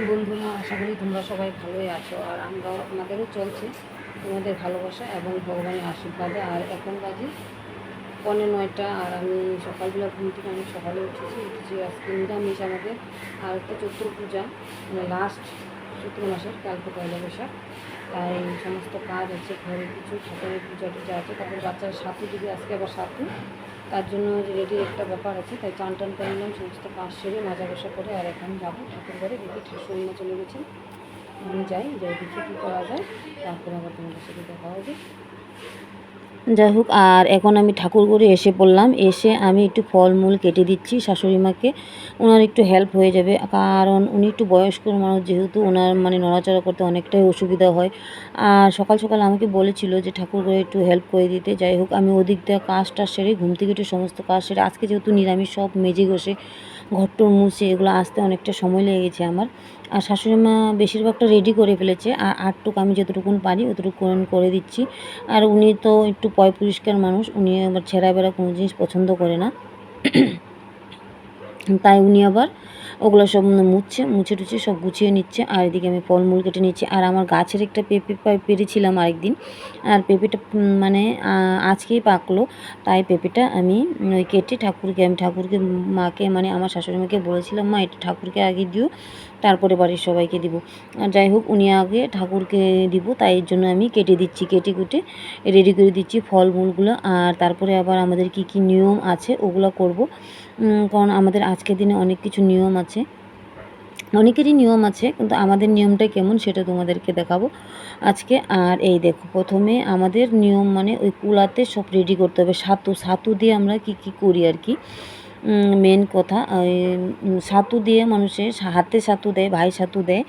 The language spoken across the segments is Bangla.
বন্ধুরা, আশা করি তোমরা সবাই ভালোই আছো। আর আমরাও, আমাদেরও চলছে তোমাদের ভালোবাসা এবং ভগবানের আশীর্বাদে। আর এখন বাজে 9:45। আর আমি সকালবেলা ঘুম থেকে অনেক সকালে উঠেছি আজকে নিরামিষ আমাদের। আর একটা চৈত্র পূজা, মানে লাস্ট চৈত্র মাসের, কালকে পয়লা বৈশাখ। তাই সমস্ত কাজ আছে, ঘরের কিছু ঠাকুরের পূজা টুজা আছে, তারপর বাচ্চার সাথে যদি আজকে আবার সাথে, তার জন্য রেডির একটা ব্যাপার আছে। তাই চান টান করে নিলাম, সমস্ত কাজ সেরে মাজা বসা করে। আর এখন যাবো ঠাকুর ঘরে, দেখি ঠাকুর চলে গেছেন, আমি যাই দেখি কী করা যায়, তারপরে আবার তোমাদের সাথে দেখা হবে। যাই হোক, আর এখন আমি ঠাকুর ঘরে এসে পড়লাম। এসে আমি একটু ফলমূল কেটে দিচ্ছি শাশুড়ি মাকে, ওনার একটু হেল্প হয়ে যাবে। কারণ উনি একটু বয়স্ক মানুষ, যেহেতু ওনার মানে নড়াচড়া করতে অনেকটাই অসুবিধা হয়। আর সকাল সকাল আমাকে বলেছিল যে ঠাকুর ঘরে একটু হেল্প করে দিতে। যাই হোক, আমি ওদিক দিয়ে কাজটা সেরে, ঘুম থেকে একটু সমস্ত কাজ সেরে, আজকে যেহেতু নিরামিষ, সব মেজে ঘষে ঘরটর মুছে এগুলো আসতে অনেকটা সময় লেগে গেছে আমার। আর শাশুড়ি মা বেশিরভাগটা রেডি করে ফেলেছে, আর আটটুক আমি যতটুকুন পারি অতটুকুন করে দিচ্ছি। আর উনি তো একটু পয় পরিষ্কার মানুষ, উনি আবার ছেঁড়া বেড়া কোনো জিনিস পছন্দ করে না। তাই উনি আবার ওগুলো সব মুছে টুছে সব গুছিয়ে নিচ্ছে। আর এদিকে আমি ফলমূল কেটে নিচ্ছি। আর আমার গাছের একটা পেঁপে পেরেছিলাম আরেকদিন, আর পেঁপেটা মানে আজকেই পাকলো। তাই পেঁপেটা আমি ওই কেটে ঠাকুরকে মাকে, মানে আমার শাশুড়ি মাকে বলেছিলাম, মা এটা ঠাকুরকে আগে দিও, তারপরে বাড়ির সবাইকে দিব। আর যাই হোক, উনি আগে ঠাকুরকে দিব, তাই এর জন্য আমি কেটে দিচ্ছি, কেটে কুটে রেডি করে দিচ্ছি ফলমূলগুলো। আর তারপরে আবার আমাদের কি কি নিয়ম আছে ওগুলো করব, কারণ আমাদের আজকের দিনে অনেক কিছু নিয়ম আছে, অনেকেরই নিয়ম আছে, কিন্তু আমাদের নিয়মটা কেমন সেটা তোমাদেরকে দেখাবো আজকে। আর এই দেখো, প্রথমে আমাদের নিয়ম মানে ওই কুলাতে সব রেডি করতে হবে। ছাতু দিয়ে আমরা কি কি করি আর কি, মেন কথা ওই ছাতু দিয়ে মানুষের হাতে ছাতু দেয়, ভাই ছাতু দেয়।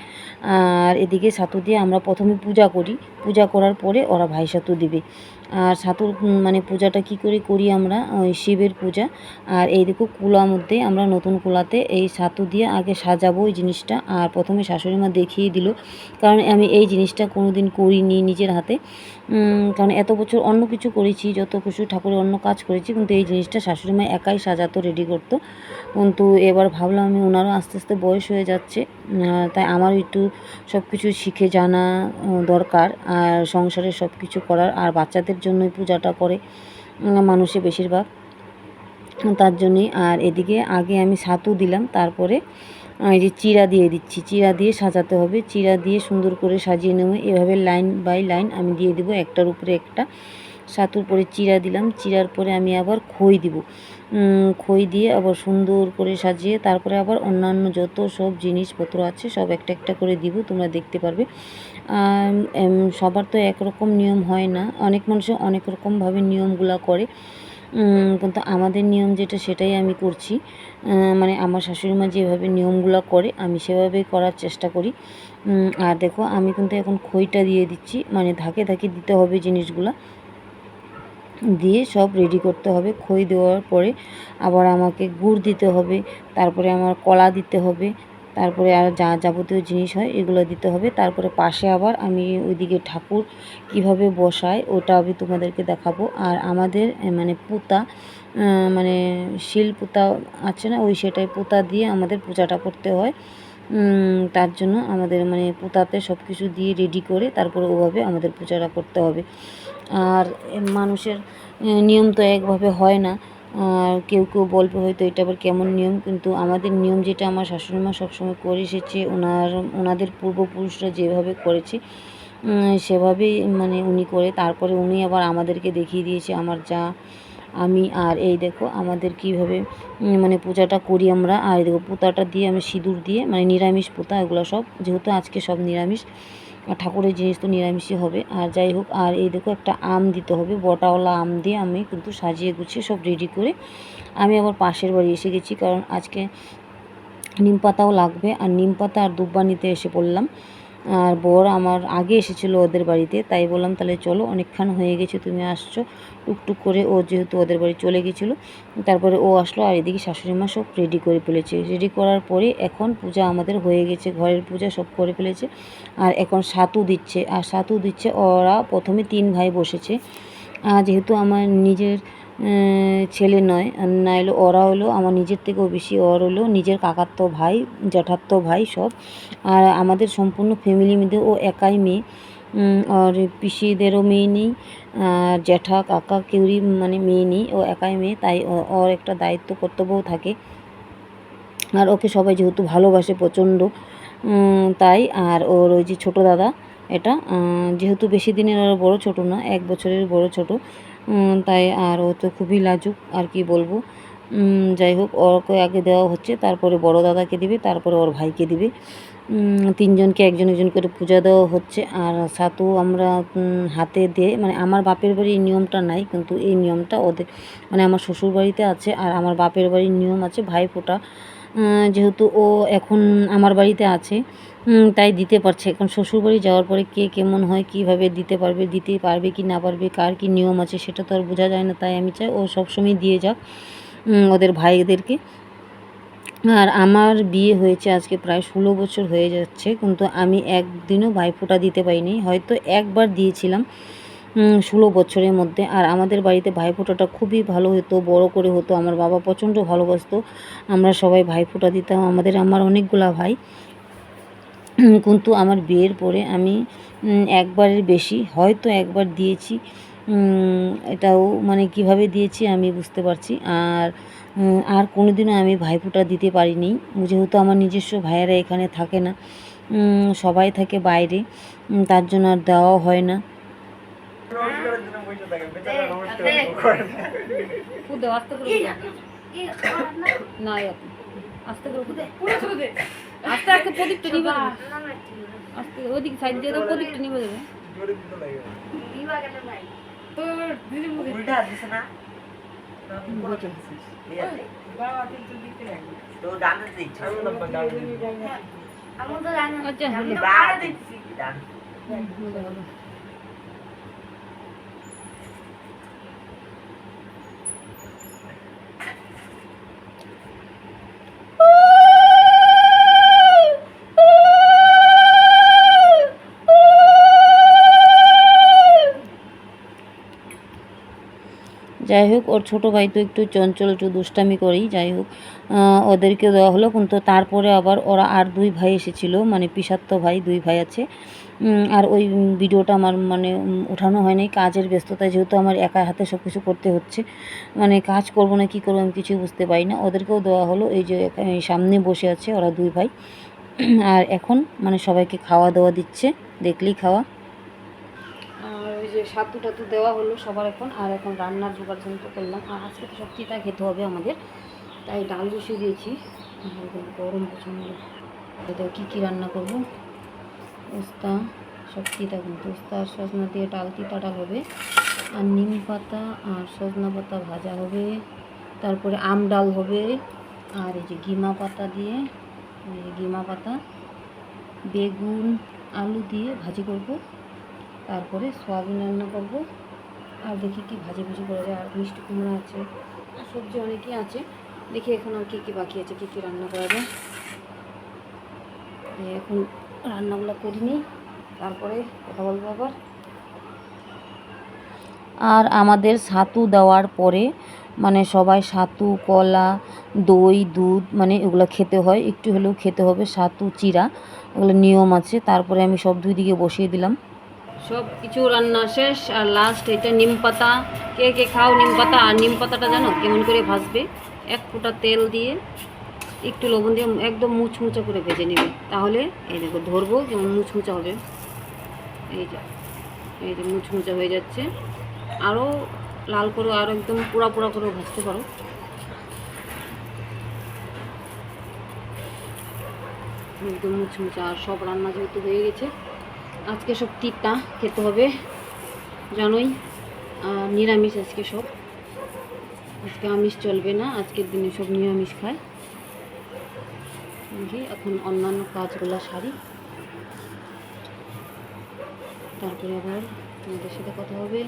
আর এদিকে ছাতু দিয়ে আমরা প্রথমে পূজা করি, পূজা করার পরে ওরা ভাই ছাতু দিবে। আর ছাতুর মানে পূজাটা কি করে করি আমরা, ওই শিবের পূজা। আর এই দেখো, কুলার মধ্যে আমরা নতুন কুলাতে এই ছাতু দিয়ে আগে সাজাবো ওই জিনিসটা। আর প্রথমে শাশুড়ি মা দেখিয়ে দিল, কারণ আমি এই জিনিসটা কোনো দিন করিনি নিজের হাতে। কারণ এত বছর অন্য কিছু করেছি, যত কিছু ঠাকুরের অন্য কাজ করেছি, কিন্তু এই জিনিসটা শাশুড়ি মা একাই সাজাতো, রেডি করতো। কিন্তু এবার ভাবলাম আমি, ওনারও আস্তে আস্তে বয়স হয়ে যাচ্ছে, তাই আমারও একটু সব কিছু শিখে জানা দরকার। আর সংসারের সব কিছু করার, আর বাচ্চাদের জন্যই পূজাটা করে মানুষে বেশিরভাগ, তার জন্যই। আর এদিকে আগে আমি ছাতু দিলাম, তারপরে এই যে চিরা দিয়ে দিচ্ছি, চিরা দিয়ে সাজাতে হবে, চিরা দিয়ে সুন্দর করে সাজিয়ে নেব। এভাবে লাইন বাই লাইন আমি দিয়ে দিব, একটার উপরে একটা। ছাতুর পরে চিরা দিলাম, চিরার পরে আমি আবার খই দিব, খই দিয়ে আবার সুন্দর করে সাজিয়ে, তারপরে আবার অন্যান্য যত সব জিনিসপত্র আছে সব একটা একটা করে দিব, তোমরা দেখতে পারবে। সবার তো একরকম নিয়ম হয় না, অনেক মানুষের অনেক রকমভাবে নিয়মগুলো করে, কিন্তু আমাদের নিয়ম যেটা সেটাই আমি করছি। মানে আমার শাশুড়ি মা যেভাবে নিয়মগুলো করে আমি সেভাবেই করার চেষ্টা করি। আর দেখো, আমি কিন্তু এখন খইটা দিয়ে দিচ্ছি, মানে ধাকে ধাকে দিতে হবে জিনিসগুলো, দিয়ে সব রেডি করতে হবে। খই দেওয়ার পরে আবার আমাকে গুড় দিতে হবে, তারপরে আমার কলা দিতে হবে, তারপরে আর যা যাবতীয় জিনিস হয় এগুলো দিতে হবে। তারপরে পাশে আবার আমি ওইদিকে ঠাকুর কিভাবে বসাই ওটা আমি তোমাদেরকে দেখাবো। আর আমাদের মানে পুতা, মানে শিল পুতা আছে না, ওই সেটাই পুতা দিয়ে আমাদের পূজাটা করতে হয়। তার জন্য আমাদের মানে পুতাতে সব কিছু দিয়ে রেডি করে তারপরে ওভাবে আমাদের পূজাটা করতে হবে। আর মানুষের নিয়ম তো একভাবে হয় না, আর কেউ কেউ বলবে হয়তো এটা আবার কেমন নিয়ম, কিন্তু আমাদের নিয়ম যেটা আমার শাশুড়ি মা সবসময় করে এসেছে, ওনাদের পূর্বপুরুষরা যেভাবে করেছে সেভাবেই মানে উনি করে, তারপরে উনি আবার আমাদেরকে দেখিয়ে দিয়েছে, আমার যা আমি। আর এই দেখো আমাদের কীভাবে মানে পূজাটা করি আমরা। আর এই দেখো, পুতাটা দিয়ে আমি সিঁদুর দিয়ে, মানে নিরামিষ পুতা এগুলো সব, যেহেতু আজকে সব নিরামিষ, আর ঠাকুরের জিনিস তো নিরামিষই হবে। আর যাই হোক, আর এই দেখো একটা আম দিতে হবে, বটাওয়ালা আম দিয়ে আমি কিন্তু সাজিয়ে গুছিয়ে সব রেডি করে আমি আবার পাশের বাড়ি এসে গেছি, কারণ আজকে নিম পাতাও লাগবে। আর নিম পাতা আর দুব্বা নিতে এসে পড়লাম। আর বর আমার আগে এসেছিলো ওদের বাড়িতে, তাই বললাম তাহলে চলো, অনেকক্ষণ হয়ে গেছে তুমি আসছো, টুকটুক করে ও যেহেতু ওদের বাড়ি চলে গেছিলো, তারপরে ও আসলো। আর এদিকে শাশুড়ি মা সব রেডি করে ফেলেছে, রেডি করার পরে এখন পূজা আমাদের হয়ে গেছে, ঘরের পূজা সব করে ফেলেছে। আর এখন ছাতু দিচ্ছে, আর ছাতু দিচ্ছে ওরা প্রথমে 3 ভাই বসেছে। যেহেতু আমার নিজের ছেলে নয়, নাইলে ওরা হলো আমার নিজের থেকেও বেশি, ওর হলো নিজের কাকাতো ভাই, জ্যাঠাতো ভাই সব। আর আমাদের সম্পূর্ণ ফ্যামিলির মধ্যে ও একাই মেয়ে। আর পিসিদেরও মেয়ে নেই, আর জ্যাঠা কাকা কেউরই মানে মেয়ে নেই, ও একাই মেয়ে। তাই ওর একটা দায়িত্ব কর্তব্যও থাকে। আর ওকে সবাই যেহেতু ভালোবাসে প্রচণ্ড, তাই। আর ওর ওই যে ছোটো দাদা, এটা যেহেতু বেশি দিনের ওর বড় ছোট না, 1 বছরের বড় ছোট, তাই। আর ও তো খুবই লাজুক, আর কি বলবো। যাই হোক, ওকে আগে দেওয়া হচ্ছে, তারপরে বড় দাদাকে দিবে, তারপরে ওর ভাইকে দিবে। 3 জনকে একজন একজন করে পূজা দেওয়া হচ্ছে। আর ছাতু আমরা হাতে দিয়ে, মানে আমার বাপের বাড়ির এই নিয়মটা নাই, কিন্তু এই নিয়মটা ওদের মানে আমার শ্বশুর বাড়িতে আছে। আর আমার বাপের বাড়ির নিয়ম আছে ভাইফোঁটা, যেহেতু ও এখন আমার বাড়িতে আছে, তাই দিতে পারছে। এখন শ্বশুরবাড়ি যাওয়ার পরে কে কেমন হয়, কীভাবে দিতে পারবে কি না পারবে, কার কী নিয়ম আছে সেটা তো আর বোঝা যায় না। তাই আমি চাই ও সবসময় দিয়ে যাক ওদের ভাইদেরকে। আর আমার বিয়ে হয়েছে আজকে প্রায় 16 বছর হয়ে যাচ্ছে, কিন্তু আমি একদিনও ভাইফোঁটা দিতে পারিনি। হয়তো একবার দিয়েছিলাম 16 বছরের মধ্যে। আর আমাদের বাড়িতে ভাইফোঁটাটা খুবই ভালো হতো, বড় করে হতো। আমার বাবা প্রচণ্ড ভালোবাসতো, আমরা সবাই ভাইফোঁটা দিতাম। আমার অনেকগুলা ভাই, কিন্তু আমার বিয়ের পরে আমি একবারের বেশি হয়তো একবার দিয়েছি। এটাও মানে কিভাবে দিয়েছি আমি বুঝতে পারছি। আর কোনোদিনও আমি ভাইফোঁটা দিতে পারিনি, যেহেতু আমার নিজস্ব ভাইয়েরা এখানে থাকে না, সবাই থাকে বাইরে, তার জন্য আর দেওয়া হয় না। আস্তে আস্তে প্রদীপটা নিবে দেবে, আস্তে ওদিকে সাইড দিয়ে দাও, প্রদীপটা নিবে দেবে। তোর দিদি মুখে উল্টা দিছে না, তো ডানে দিচ্ছে আমি তো ডানে, আচ্ছা বাঁ দিচ্ছি ডানে। যাই হোক, ওর ছোটো ভাই তো একটু চঞ্চল, একটু দুষ্টামি করেই। যাই হোক, ওদেরকে দেওয়া হলো, কিন্তু তারপরে আবার ওরা আর 2 ভাই এসেছিলো, মানে পিসাত্তো ভাই 2 ভাই আছে। আর ওই ভিডিওটা আমার মানে ওঠানো হয়নি, কাজের ব্যস্ততায়, যেহেতু আমার একা হাতে সব কিছু করতে হচ্ছে, মানে কাজ করবো না কী করবো আমি কিছুই বুঝতে পারি না। ওদেরকেও দেওয়া হলো, এই যে সামনে বসে আছে ওরা 2 ভাই। আর এখন মানে সবাইকে খাওয়া দাওয়া দিচ্ছে, দেখলেই খাওয়া। আর ওই যে সাতু টাতু দেওয়া হলো সবার এখন। আর এখন রান্নার জোগাড় যন্ত্র করলাম। আর আজকে তো সব চিতা খেতে হবে আমাদের, তাই ডাল বসিয়ে দিয়েছি। গরম প্রচণ্ড। এটা কী কী রান্না করব, উস্তা, সব চিতা, কিন্তু উস্তা আর সজনা দিয়ে ডাল, তিতা ডাল হবে। আর নিম পাতা আর সজনা পাতা ভাজা হবে। তারপরে আম ডাল হবে। আর এই যে গিমা পাতা দিয়ে, গিমা পাতা, বেগুন আলু দিয়ে ভাজি করব। তারপরে সয়াবিন রান্না করব। আর দেখি কি ভাজি ভুজি করা যায়। আর মিষ্টি কুমড়া আছে, আর সবজি অনেকই আছে। দেখি এখন আর কী কী বাকি আছে, কী কী রান্না করা যায়। এখন রান্নাগুলো করিনি, তারপরে কথা বলবো আবার। আর আমাদের ছাতু দেওয়ার পরে মানে সবাই ছাতু, কলা, দই, দুধ মানে এগুলো খেতে হয়, একটু হলেও খেতে হবে। ছাতু চিরা, এগুলো নিয়ম আছে। তারপরে আমি সব 2 দিকে বসিয়ে দিলাম। সব কিছু রান্না শেষ। আর লাস্ট এটা নিম পাতা, কে কে খাও নিম পাতা। আর নিম পাতাটা জানো কেমন করে ভাজবে, 1 ফোঁটা তেল দিয়ে একটু লবণ দিয়ে একদম মুচমুচা করে ভেজে নেবে, তাহলে এই দেখো ধরবো কেমন মুচমুচা হবে। এই যে মুচমুচা হয়ে যাচ্ছে। আরও লাল করে, আরও একদম পোড়া পোড়া করে ভাজতে পারো। একদম মুচমুচা। আর সব রান্না যেহেতু হয়ে গেছে, আজকে সব তিতা খেতে হবে জানোই। আর নিরামিষ আজকে সব, আজকে আমিষ চলবে না, আজকের দিনে সব নিরামিষ খায়। এখন অন্যান্য কাজগুলো সারি, তারপরে আবার তোমাদের সাথে কথা হবে,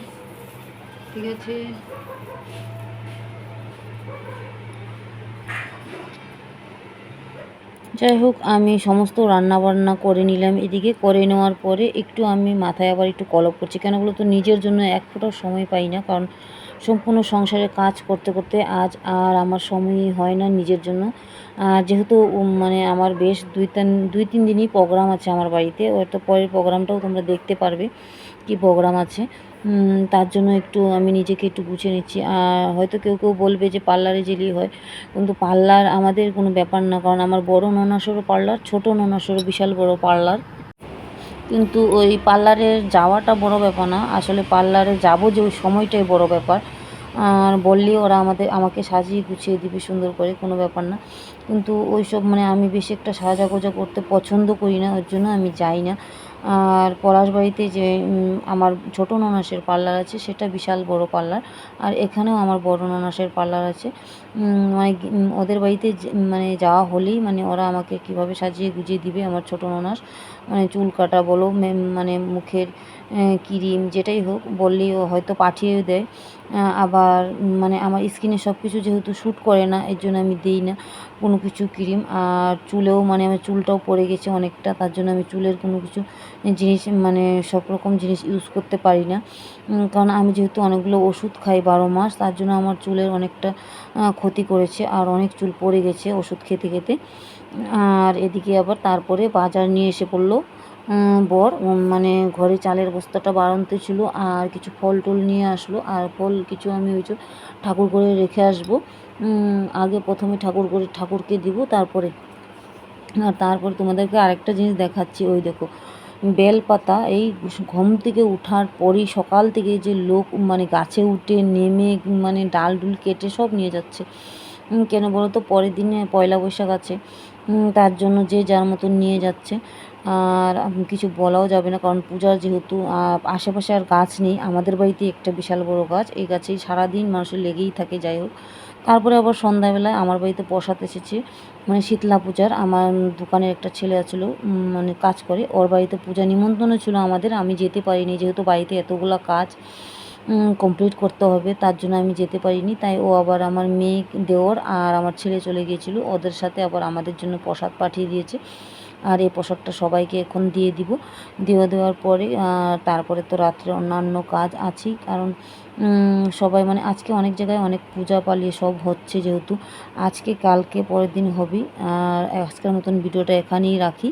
ঠিক আছে? যাই হোক, আমি সমস্ত রান্নাবান্না করে নিলাম। এদিকে করে নেওয়ার পরে একটু আমি মাথায় আবার একটু কলপ করছি। কেন বলো তো, নিজের জন্য 1 ফোঁটাও সময় পাই না, কারণ সম্পূর্ণ সংসারের কাজ করতে করতে আজ আর আমার সময়ই হয় না নিজের জন্য। আর যেহেতু মানে আমার বেশ 2-3 দিনই প্রোগ্রাম আছে আমার বাড়িতে, হয়তো পরের প্রোগ্রামটাও তোমরা দেখতে পারবে কি প্রোগ্রাম আছে। তার জন্য একটু আমি নিজেকে একটু গুছিয়ে নিচ্ছি। আর হয়তো কেউ কেউ বলবে যে পার্লারে গেলেই হয়, কিন্তু পার্লার আমাদের কোনো ব্যাপার না, কারণ আমার বড় ননাসেরও পার্লার, ছোট ননাসেরও বিশাল বড় পার্লার। কিন্তু ওই পার্লারে যাওয়াটা বড় ব্যাপার না, আসলে পার্লারে যাব যে ওই সময়টাই বড় ব্যাপার। আর বললেই ওরা আমাকে সাজিয়ে গুছিয়ে দিবে সুন্দর করে, কোনো ব্যাপার না। কিন্তু ওইসব মানে আমি বেশি একটা সাজাগোজা করতে পছন্দ করি না, ওর জন্য আমি যাই না। আর পলাশবাড়িতে যে আমার ছোটো ননাসের পার্লার আছে সেটা বিশাল বড় পার্লার। আর এখানেও আমার বড় ননাসের পার্লার আছে। মানে ওদের বাড়িতে মানে যাওয়া হলেই মানে ওরা আমাকে কীভাবে সাজিয়ে গুজিয়ে দিবে আমার ছোটো ননাস, মানে চুল কাটা বলো, মানে মুখের ক্রিম যেটাই হোক বললেই ও হয়তো পাঠিয়েও দেয়। আবার মানে আমার স্কিনে সব কিছু যেহেতু শ্যুট করে না, এর জন্য আমি দিই না কোনো কিছু ক্রিম। আর চুলেও মানে আমার চুলটাও পড়ে গেছে অনেকটা, তার জন্য আমি চুলের কোনো কিছু জিনিস মানে সব রকম জিনিস ইউজ করতে পারি না। কারণ আমি যেহেতু অনেকগুলো ওষুধ খাই 12 মাস, তার জন্য আমার চুলের অনেকটা ক্ষতি করেছে আর অনেক চুল পড়ে গেছে ওষুধ খেতে খেতে। আর এদিকে আবার তারপরে বাজার নিয়ে এসে পড়লো বর, মানে ঘরে চালের বস্তাটা বাড়াতে ছিল আর কিছু ফল টল নিয়ে আসলো। আর ফল কিছু আমি ওই যে ঠাকুর ঘরে রেখে আসবো। আগে প্রথমে ঠাকুরকে দিব, তারপরে তোমাদেরকে আরেকটা জিনিস দেখাচ্ছি। ওই দেখো বেলপাতা, এই ঘুম থেকে ওঠার পরেই সকাল থেকে যে লোক মানে গাছে উঠে নেমে মানে ডাল ডুল কেটে সব নিয়ে যাচ্ছে। কেন বলো তো, পরের দিনে পয়লা বৈশাখ আছে, তার জন্য যে যার মতন নিয়ে যাচ্ছে। আর কিছু বলাও যাবে না, কারণ পূজার যেহেতু আশেপাশে আর গাছ নেই, আমাদের বাড়িতে একটা বিশাল বড় গাছ, এই গাছেই সারাদিন মানুষের লেগেই থাকে। যাই হোক, তারপরে আবার সন্ধ্যাবেলায় আমার বাড়িতে প্রসাদ এসেছে, মানে শীতলা পূজার। আমার দোকানের একটা ছেলে আছিল, মানে কাজ করে, ওর বাড়িতে পূজা নিমন্ত্রণ ছিল আমাদের। আমি যেতে পারিনি, যেহেতু বাড়িতে এতগুলো কাজ কমপ্লিট করতে হবে, তার জন্য আমি যেতে পারিনি। তাই ও আবার আমার মেয়ে, দেওর আর আমার ছেলে চলে গিয়েছিল, ওদের সাথে আবার আমাদের জন্য প্রসাদ পাঠিয়ে দিয়েছে। আর এই প্রসাদটা সবাইকে এখন দিয়ে দিব। দেওয়ার পরে তারপরে তো রাত্রে অন্যান্য কাজ আছেই, কারণ সবাই মানে আজকে অনেক জায়গায় অনেক পূজা পালিয়ে সব হচ্ছে, যেহেতু আজকে কালকে পরের দিন হবে। আর আজকের মতন ভিডিওটা এখানেই রাখি।